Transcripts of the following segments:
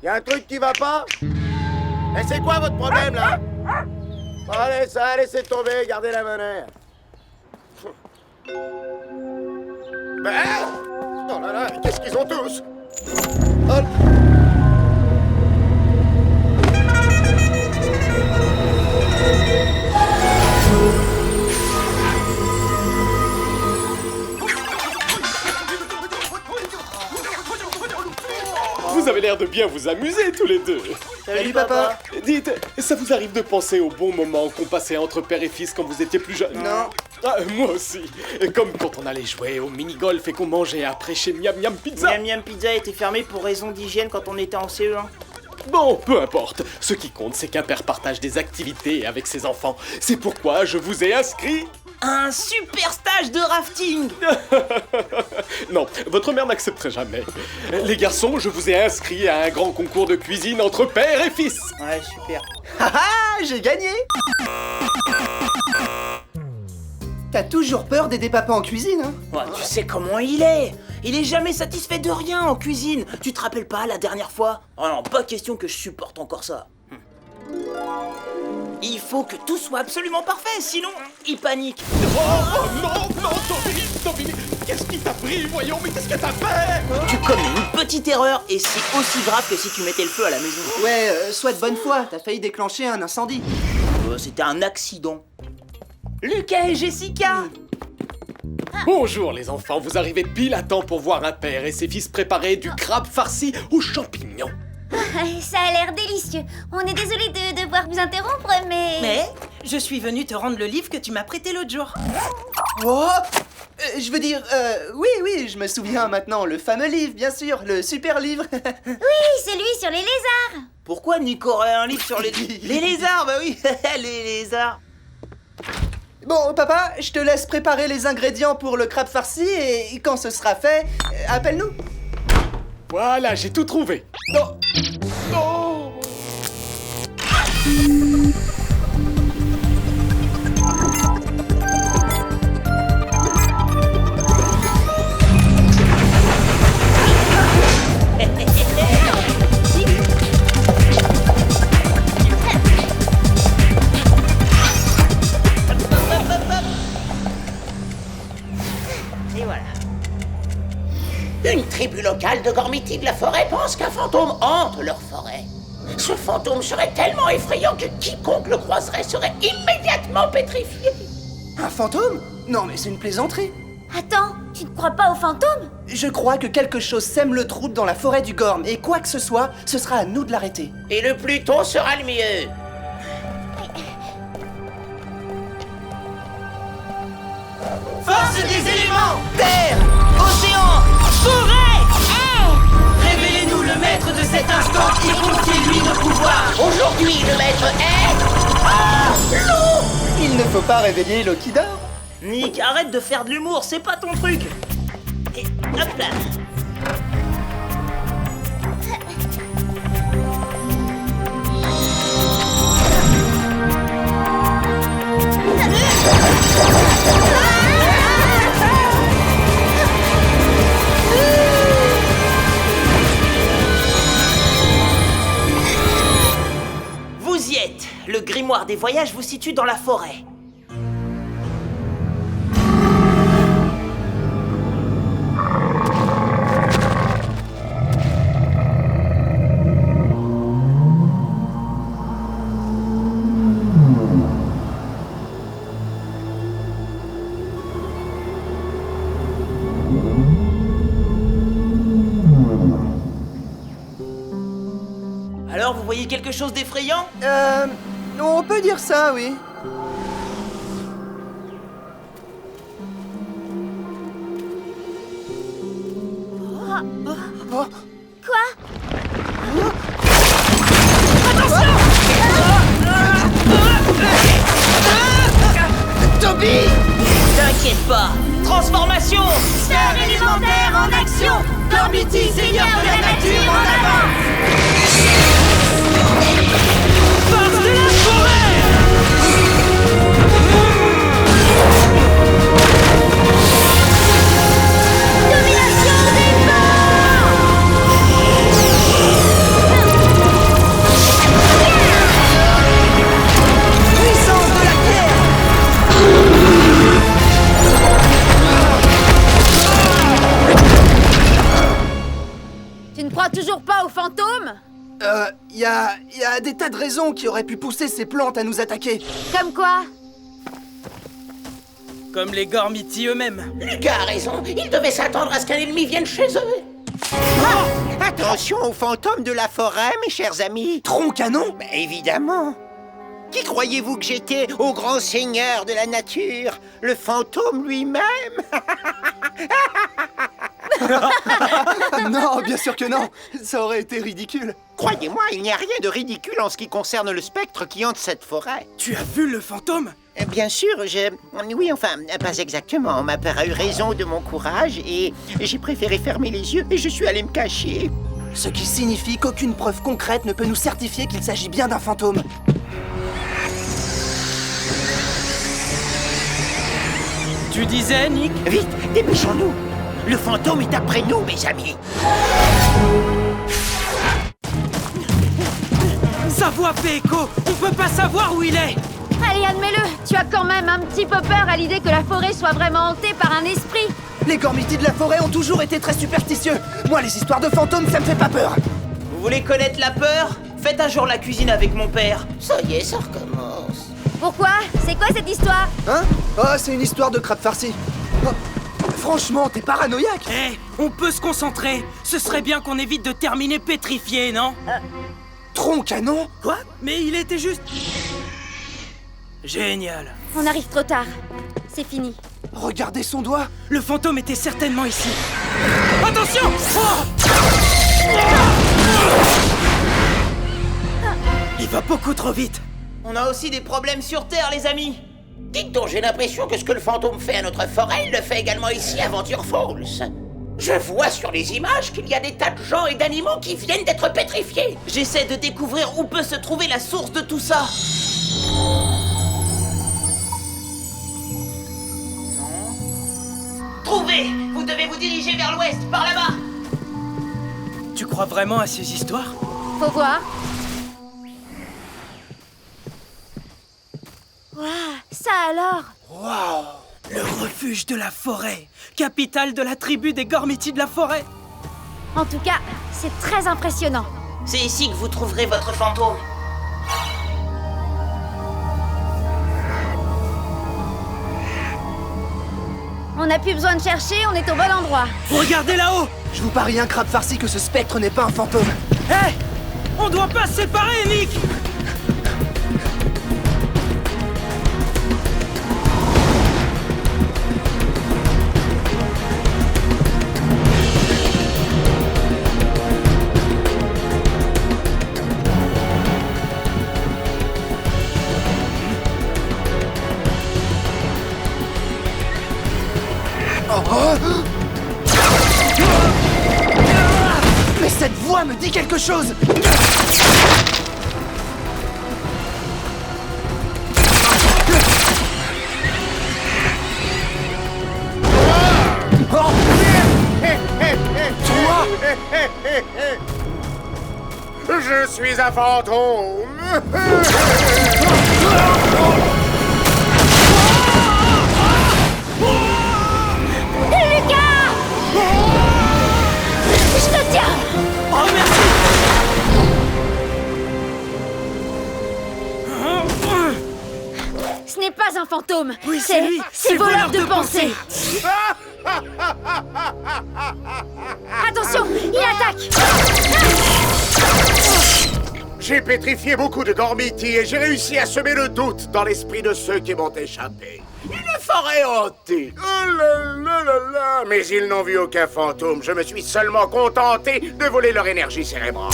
Y'a un truc qui va pas? Mais c'est quoi votre problème, là? Allez, ça, laissez tomber, gardez la monnaie. Oh là là, qu'est-ce qu'ils ont tous? Oh. Vous avez l'air de bien vous amuser tous les deux. Salut papa. Dites, ça vous arrive de penser aux bons moments qu'on passait entre père et fils quand vous étiez plus jeune? Non. Ah, moi aussi. Comme quand on allait jouer au mini-golf et qu'on mangeait après chez Miam Miam Pizza. Miam Miam Pizza était fermée pour raison d'hygiène quand on était en CE1. Bon, peu importe. Ce qui compte, c'est qu'un père partage des activités avec ses enfants. C'est pourquoi je vous ai inscrit... Un super stage de rafting. Non, votre mère n'accepterait jamais. Les garçons, je vous ai inscrit à un grand concours de cuisine entre père et fils. Ouais, super. Haha, j'ai gagné! T'as toujours peur d'aider papa en cuisine, hein? Ouais, tu sais comment il est. Il est jamais satisfait de rien en cuisine. Tu te rappelles pas la dernière fois? Oh non, pas question que je supporte encore ça. Il faut que tout soit absolument parfait, sinon il panique. Oh non, Toby, qu'est-ce qui t'a pris? Voyons, mais qu'est-ce que t'as fait? Tu commets une petite erreur et c'est aussi grave que si tu mettais le feu à la maison. Ouais, sois de bonne foi, t'as failli déclencher un incendie. C'était un accident. Lucas et Jessica. Bonjour les enfants, vous arrivez pile à temps pour voir un père et ses fils préparer du crabe farci aux champignons. Ça a l'air délicieux. On est désolé de devoir vous interrompre, mais... Mais je suis venue te rendre le livre que tu m'as prêté l'autre jour. Oh! Je veux dire, oui, je me souviens maintenant, le fameux livre, bien sûr, le super livre. Oui, celui sur les lézards. Pourquoi Nick aurait un livre sur les lézards? Bah oui, les lézards. Bon, papa, je te laisse préparer les ingrédients pour le crabe farci et quand ce sera fait, appelle-nous. Voilà, j'ai tout trouvé. Non. Non. Et voilà. Une tribu locale de Gormiti de la forêt pense qu'un fantôme hante leur forêt. Ce fantôme serait tellement effrayant que quiconque le croiserait serait immédiatement pétrifié. Un fantôme? Non, mais c'est une plaisanterie. Attends, tu ne crois pas aux fantômes? Je crois que quelque chose sème le trouble dans la forêt du Gorm, et quoi que ce soit, ce sera à nous de l'arrêter. Et le plus tôt sera le mieux. Force des éléments! Terre, océan, forêt, air. Révélez-nous le maître de cet instant et confiez-lui nos pouvoirs! Aujourd'hui, le maître est... Il ne faut pas réveiller Lokidor. Nick, arrête de faire de l'humour, c'est pas ton truc. Et hop là. Vous y êtes. Le grimoire des voyages vous situe dans la forêt. Alors, vous voyez quelque chose d'effrayant? On peut dire ça, oui. Oh. Quoi? Toby! T'inquiète pas. Transformation. Sphère élémentaire en action! Gormiti, seigneur de la nature, en avant! Force de la forêt. Domination des vents! crois toujours pas aux fantômes? Y a des tas de raisons qui auraient pu pousser ces plantes à nous attaquer. Comme quoi? Comme les Gormiti eux-mêmes. Lucas a raison, ils devaient s'attendre à ce qu'un ennemi vienne chez eux. Attention aux fantômes de la forêt, mes chers amis. Tronc-canon? Bah, évidemment. Qui croyez-vous que j'étais, au grand seigneur de la nature? Le fantôme lui-même? Non, bien sûr que non. Ça aurait été ridicule. Croyez-moi, il n'y a rien de ridicule en ce qui concerne le spectre qui hante cette forêt. Tu as vu le fantôme? Bien sûr, oui, enfin, pas exactement. Ma père a eu raison de mon courage et j'ai préféré fermer les yeux et je suis allé me cacher. Ce qui signifie qu'aucune preuve concrète ne peut nous certifier qu'il s'agit bien d'un fantôme. Tu disais, Nick? Vite, dépêchons-nous. Le fantôme est après nous, mes amis. Sa voix fait écho. On peut pas savoir où il est. Allez, admets-le, tu as quand même un petit peu peur à l'idée que la forêt soit vraiment hantée par un esprit. Les Gormiti de la forêt ont toujours été très superstitieux. Moi, les histoires de fantômes, ça me fait pas peur. Vous voulez connaître la peur? Faites un jour la cuisine avec mon père. Ça y est, ça recommence. Pourquoi? C'est quoi cette histoire? Hein? Oh, c'est une histoire de crabe farci. Oh, franchement, t'es paranoïaque. Eh, on peut se concentrer. Ce serait bien qu'on évite de terminer pétrifié, non? Tronc-canon? Quoi? Mais il était juste... Génial. On arrive trop tard. C'est fini. Regardez son doigt. Le fantôme était certainement ici. Attention! Oh! Il va beaucoup trop vite. On a aussi des problèmes sur Terre, les amis. Dites donc, j'ai l'impression que ce que le fantôme fait à notre forêt, il le fait également ici à Venture Falls. Je vois sur les images qu'il y a des tas de gens et d'animaux qui viennent d'être pétrifiés. J'essaie de découvrir où peut se trouver la source de tout ça. Trouvez! Vous devez vous diriger vers l'ouest, par là-bas. Tu crois vraiment à ces histoires? Faut voir. Waouh, ça alors? Le refuge de la forêt, capitale de la tribu des Gormiti de la forêt. En tout cas, c'est très impressionnant. C'est ici que vous trouverez votre fantôme. On n'a plus besoin de chercher, on est au bon endroit. Regardez là-haut! Je vous parie un crabe farci que ce spectre n'est pas un fantôme. Hé! On doit pas se séparer, Nick! Mais cette voix me dit quelque chose. Oh. Toi? Je suis un fantôme. Lucas! Je te tiens! Oh, merci! Ce n'est pas un fantôme. Oui, c'est lui. C'est voleur de pensée. Attention, il attaque. J'ai pétrifié beaucoup de Gormiti et j'ai réussi à semer le doute dans l'esprit de ceux qui m'ont échappé. Une forêt hantée. Oh là là là là. Mais ils n'ont vu aucun fantôme. Je me suis seulement contenté de voler leur énergie cérébrale.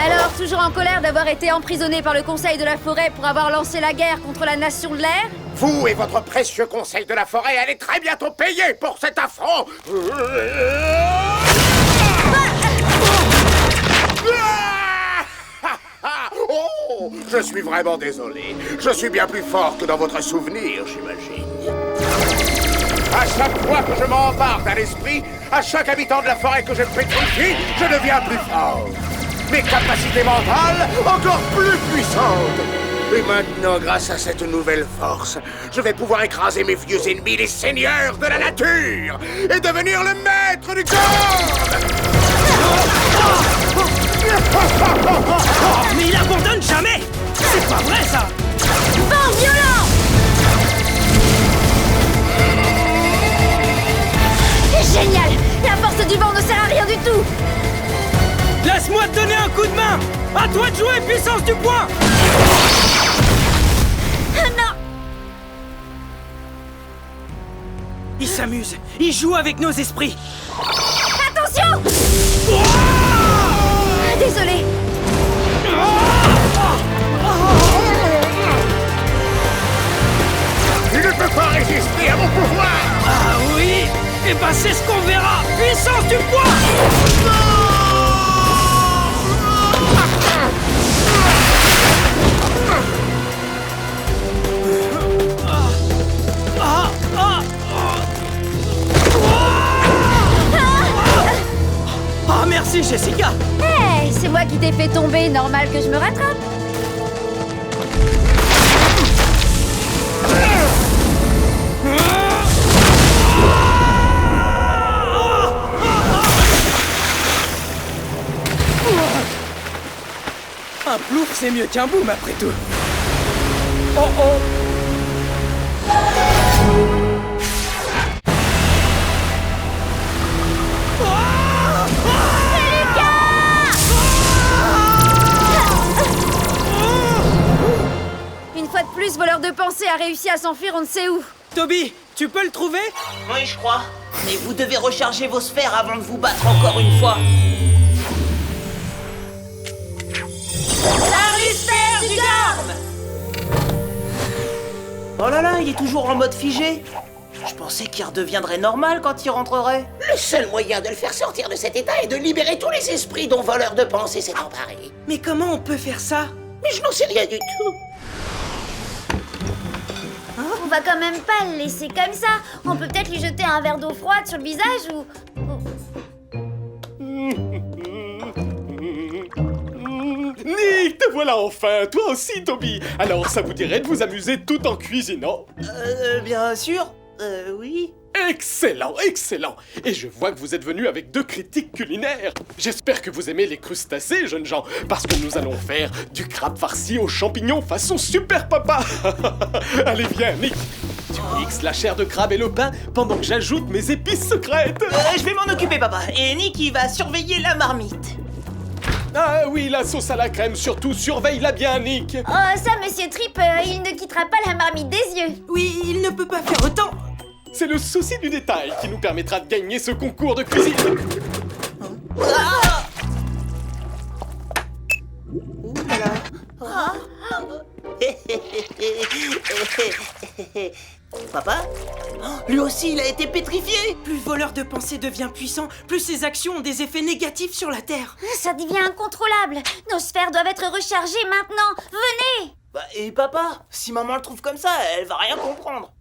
Alors, toujours en colère d'avoir été emprisonné par le Conseil de la Forêt pour avoir lancé la guerre contre la Nation de l'Air? Vous et votre précieux Conseil de la Forêt allez très bientôt payer pour cet affront. Oh, je suis vraiment désolé. Je suis bien plus fort que dans votre souvenir, j'imagine. À chaque fois que je m'empare d'un esprit, à chaque habitant de la forêt que je pétrifie, je deviens plus fort. Mes capacités mentales encore plus puissantes. Et maintenant, grâce à cette nouvelle force, je vais pouvoir écraser mes vieux ennemis, les seigneurs de la nature, et devenir le maître du corps. Mais il abandonne jamais! C'est pas vrai ça! Vent violent! Génial! La force du vent ne sert à rien du tout! Laisse-moi te donner un coup de main! À toi de jouer, puissance du poing! Non! Il s'amuse, il joue avec nos esprits! Attention! Désolé! Tu ne peux pas résister à mon pouvoir. Ah oui! Eh ben c'est ce qu'on verra! Puissance du poing! Ah merci Jessica! Hey, c'est moi qui t'ai fait tomber, normal que je me rattrape. Un plouf c'est mieux qu'un boom après tout! Oh oh! Une fois de plus, voleur de pensée a réussi à s'enfuir on ne sait où. Toby, tu peux le trouver? Oui, je crois. Mais vous devez recharger vos sphères avant de vous battre encore une fois. La sphère du Gorm! Oh là là, il est toujours en mode figé. Je pensais qu'il redeviendrait normal quand il rentrerait. Le seul moyen de le faire sortir de cet état est de libérer tous les esprits dont voleur de pensée s'est emparé. Mais comment on peut faire ça? Mais je n'en sais rien du tout. On va quand même pas le laisser comme ça. On peut peut-être lui jeter un verre d'eau froide sur le visage ou... Nick, te voilà enfin, toi aussi Toby. Alors ça vous dirait de vous amuser tout en cuisinant? Bien sûr. Oui. Excellent, excellent. Et je vois que vous êtes venus avec 2 critiques culinaires. J'espère que vous aimez les crustacés, jeunes gens, parce que nous allons faire du crabe farci aux champignons façon super papa. Allez, viens, Nick. Tu mixes la chair de crabe et le pain pendant que j'ajoute mes épices secrètes. Je vais m'en occuper, papa. Et Nick, il va surveiller la marmite. Ah oui, la sauce à la crème, surtout, surveille-la bien, Nick. Oh, ça, Monsieur Tripp, il ne quittera pas la marmite des yeux. Oui, il ne peut pas faire autant! C'est le souci du détail qui nous permettra de gagner ce concours de cuisine. Papa? Lui aussi, il a été pétrifié! Plus voleur de pensée devient puissant, plus ses actions ont des effets négatifs sur la Terre. Ça devient incontrôlable. Nos sphères doivent être rechargées maintenant. Venez! Bah, et papa? Si maman le trouve comme ça, elle va rien comprendre.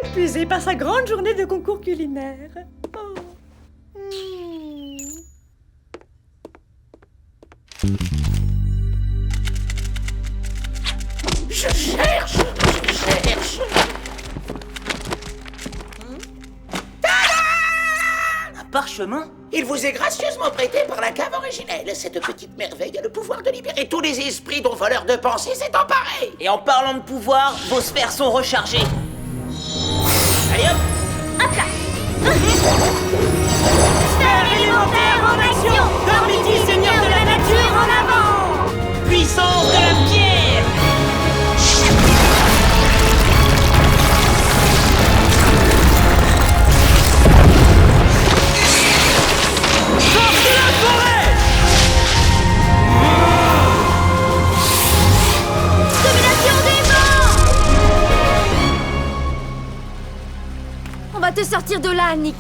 Épuisé par sa grande journée de concours culinaire. Je cherche. Un parchemin? Il vous est gracieusement prêté par la cave originelle. Cette petite merveille a le pouvoir de libérer tous les esprits dont voleur de pensée s'est emparé. Et en parlant de pouvoir, vos sphères sont rechargées. Allez hop! Hop là! Sphère élémentaire en action! Gormiti, seigneur de la nature, en avant! Puissance de la pierre! Force de la forêt! Domination des vents! On va te sortir de là, Nick.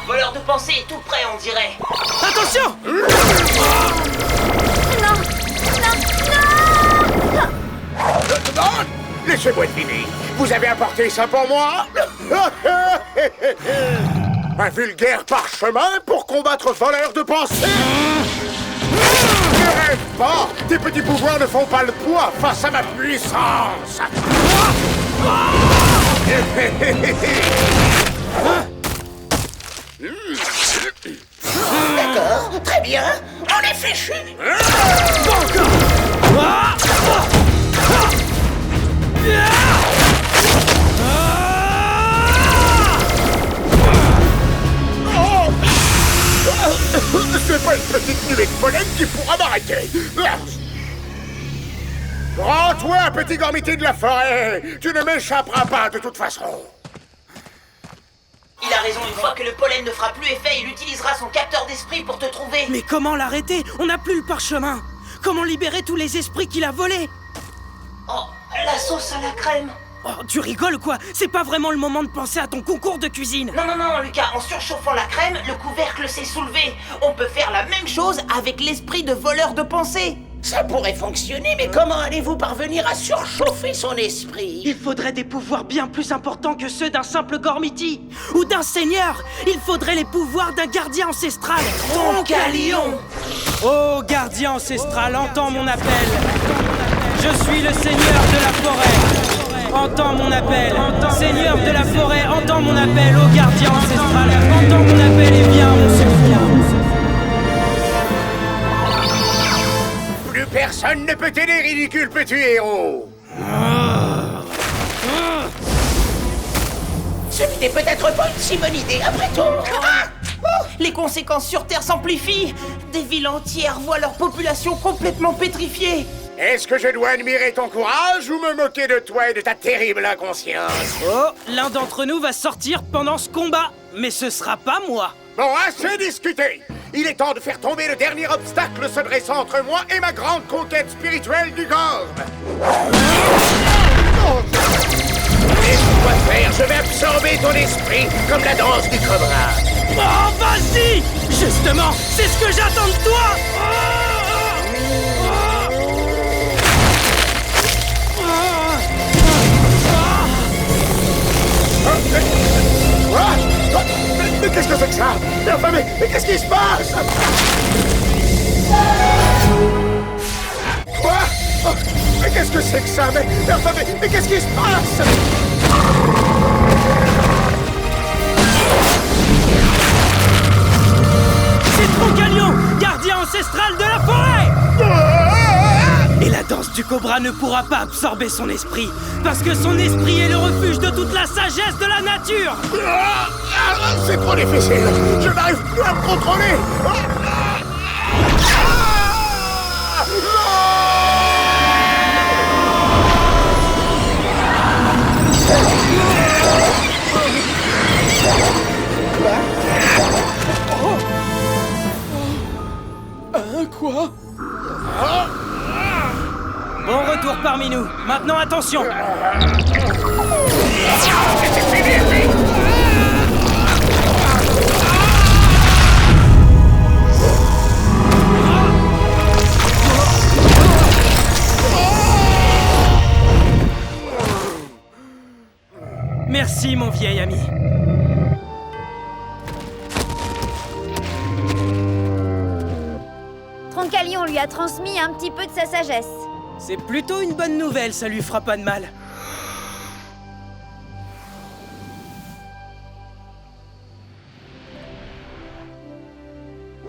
Voleur de pensée est tout prêt, on dirait. Attention! Non! Non! Non! laissez-moi deviner. Vous avez apporté ça pour moi? Un vulgaire parchemin pour combattre voleurs de pensée? Ne rêve pas! Tes petits pouvoirs ne font pas le poids face à ma puissance! D'accord, très bien. On est fichu. C'est pas une petite nuée de pollen qui pourra m'arrêter! Rends-toi, petit gormiti de la forêt! Tu ne m'échapperas pas de toute façon! Il a raison, une fois que le pollen ne fera plus effet, il utilisera son capteur d'esprit pour te trouver. Mais comment l'arrêter? On n'a plus le parchemin. Comment libérer tous les esprits qu'il a volés? Oh, la sauce à la crème. Oh, tu rigoles quoi? C'est pas vraiment le moment de penser à ton concours de cuisine. Non, Lucas, en surchauffant la crème, le couvercle s'est soulevé. On peut faire la même chose avec l'esprit de voleur de pensée. Ça pourrait fonctionner, mais comment allez-vous parvenir à surchauffer son esprit? Il faudrait des pouvoirs bien plus importants que ceux d'un simple Gormiti ou d'un seigneur. Il faudrait les pouvoirs d'un gardien ancestral. Troncalion. Oh, gardien ancestral, entends mon appel. Je suis le seigneur de la forêt. Entends mon appel. Seigneur de la forêt, entends mon appel. Oh, gardien ancestral, entends mon appel et viens à mon secours. Plus personne ne peut t'aider, ridicule petit héros! Ce n'était peut-être pas une si bonne idée, après tout. Les conséquences sur Terre s'amplifient. Des villes entières voient leur population complètement pétrifiée. Est-ce que je dois admirer ton courage ou me moquer de toi et de ta terrible inconscience? Oh, l'un d'entre nous va sortir pendant ce combat, mais ce sera pas moi. Bon, assez discuté! Il est temps de faire tomber le dernier obstacle se dressant entre moi et ma grande conquête spirituelle du gorme! Laisse-moi faire, je vais absorber ton esprit comme la danse du cobra! Oh, vas-y! Justement, c'est ce que j'attends de toi! Mais qu'est-ce que c'est que ça? Mais enfin, mais qu'est-ce qui se passe? Quoi? Oh, mais qu'est-ce que c'est que ça? Mais enfin, mais qu'est-ce qui se passe? C'est Troncalion, gardien ancestral de la forêt! Et la danse du cobra ne pourra pas absorber son esprit, parce que son esprit est le refuge de toute la sagesse de la nature! C'est trop difficile! Je n'arrive plus à me contrôler! Quoi? Bon retour parmi nous. Maintenant, attention! Merci, mon vieil ami. Troncalion lui a transmis un petit peu de sa sagesse. C'est plutôt une bonne nouvelle, ça lui fera pas de mal.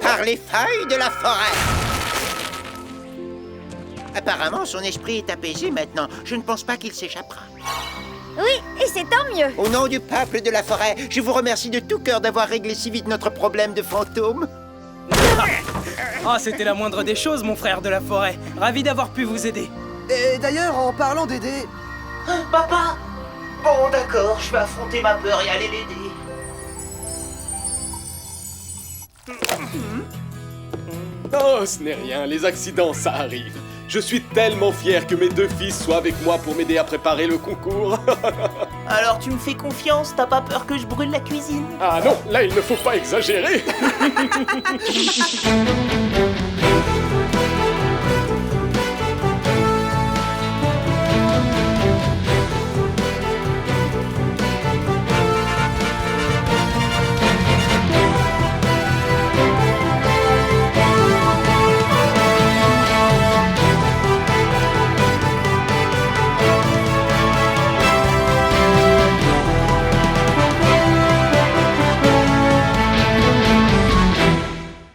Par les feuilles de la forêt. Apparemment, son esprit est apaisé maintenant. Je ne pense pas qu'il s'échappera. Oui, et c'est tant mieux. Au nom du peuple de la forêt, je vous remercie de tout cœur d'avoir réglé si vite notre problème de fantôme. Ah, c'était la moindre des choses, mon frère de la forêt. Ravi d'avoir pu vous aider. Et d'ailleurs, en parlant d'aider... Papa! Bon, d'accord, je vais affronter ma peur et aller l'aider. Oh, ce n'est rien, les accidents, ça arrive. Je suis tellement fier que mes deux fils soient avec moi pour m'aider à préparer le concours. Alors tu me fais confiance, t'as pas peur que je brûle la cuisine? Ah non, là il ne faut pas exagérer.